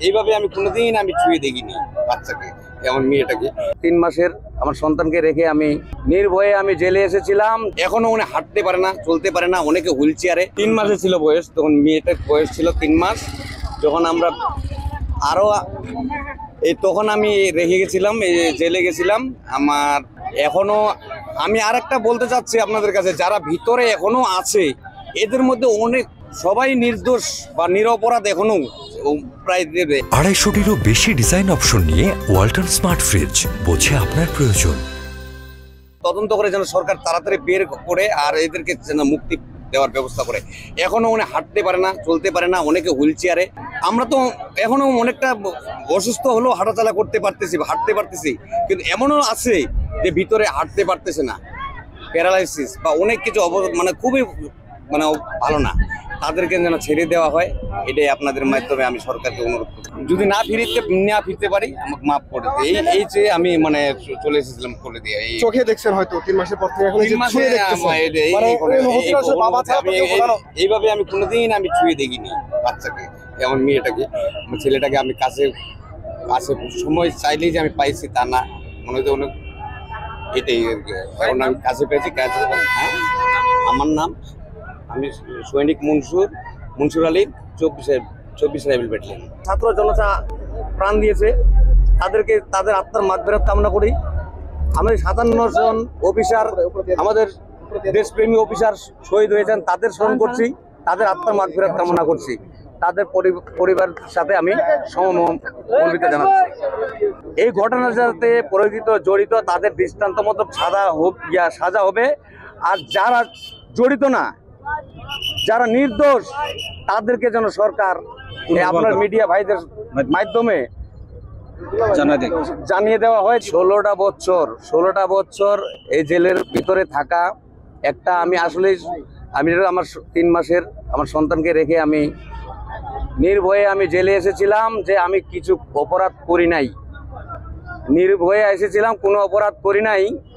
এইভাবে আমি কোনোদিন ছুঁয়ে দেখিনি বাচ্চাকে, এমন মেয়েটাকে। 3 মাসের আমার সন্তানকে রেখে আমি নির্ভয়ে জেলে এসেছিলাম। এখনো উনি হাঁটতে পারে না, চলতে পারে না, অনেকে হুইল চেয়ারে। 3 মাসে ছিল বয়স, তখন মেয়েটার বয়স ছিল 3 মাস। যখন আমরা আরো তখন আমি রেখে গেছিলাম, জেলে গেছিলাম। আমার এখনো আমি আরেকটা বলতে চাচ্ছি আপনাদের কাছে, যারা ভিতরে এখনো আছে এদের মধ্যে অনেক সবাই নির্দোষ বা নিরপরাধ এখনো প্রায় দেবে। 250-টিরও বেশি ডিজাইন অপশন নিয়ে ওয়ালটন স্মার্ট ফ্রিজ, বোঝে আপনার প্রয়োজন। তদন্ত করে যেন সরকার তাড়াতাড়ি বের করে আর এদেরকে যেন মুক্তি দেওয়ার ব্যবস্থা করে। এখনো উনি হাঁটতে পারে না, চলতে পারে না, অনেকে হুইল চেয়ারে। আমরা তো এখনো অনেকটা অসুস্থ হলেও হাঁটাচলা করতে পারতেছি, হাঁটতে পারতেছি, কিন্তু এমনও আছে যে ভিতরে হাঁটতে পারতেছে না, প্যারালাইসিস বা অনেক কিছু খুবই ভালো না। তাদেরকে যেন ছেড়ে দেওয়া হয়, এটাই আপনাদের মাধ্যমে আমি সরকারকে অনুরোধ করি। যদি না ফিরতে পারি আমাকে মাফ করে দিই। এই যে আমি চলে এসেছিলাম করে দিয়ে। চোখে দেখছেন হয়তো 3 মাসের পর থেকে, এখন এই যে ছুঁয়ে দেখতেছেন, এইভাবে আমি কোনোদিন ছুঁয়ে দেখিনি বাচ্চাকে, এমন মেয়েটাকে, আমার ছেলেটাকে। আমি কাছে সময় চাইলেই যে আমি পাইছি তা না, মনে হচ্ছে অনেক। এটাই এখন আমি কাছে পেয়েছি। হ্যাঁ, আমার নাম, আমি সৈনিক মনসুর আলী, 24 রাইফেল ব্যাটালিয়ন। ছাত্র জনতা প্রাণ দিয়েছে, তাদের আত্মার মাগফিরাত কামনা করি। আমাদের 57 জন অফিসার, আমাদের দেশপ্রেমী অফিসার শহীদ হয়েছেন, তাদের স্মরণ করছি, তাদের আত্মার মাগফিরাত কামনা করছি। তাদের পরিবারের সাথে আমি সমবেদনা জানাচ্ছি। এই ঘটনার সাথে জড়িত তাদের দৃষ্টান্ত মতো সাজা হবে। আর যারা জড়িত না, যারা নির্দোষ, তাদেরকে যেন সরকার আপনার মিডিয়া ভাইদের মাধ্যমে জানিয়ে দেওয়া হয়। 16টা বছর এই জেলের ভিতরে থাকা একটা, আমি আমার 3 মাসের আমার সন্তানকে রেখে আমি নির্ভয়ে জেলে এসেছিলাম, যে আমি কিছু অপরাধ করি নাই, নির্ভয়ে এসেছিলাম, কোনো অপরাধ করি নাই।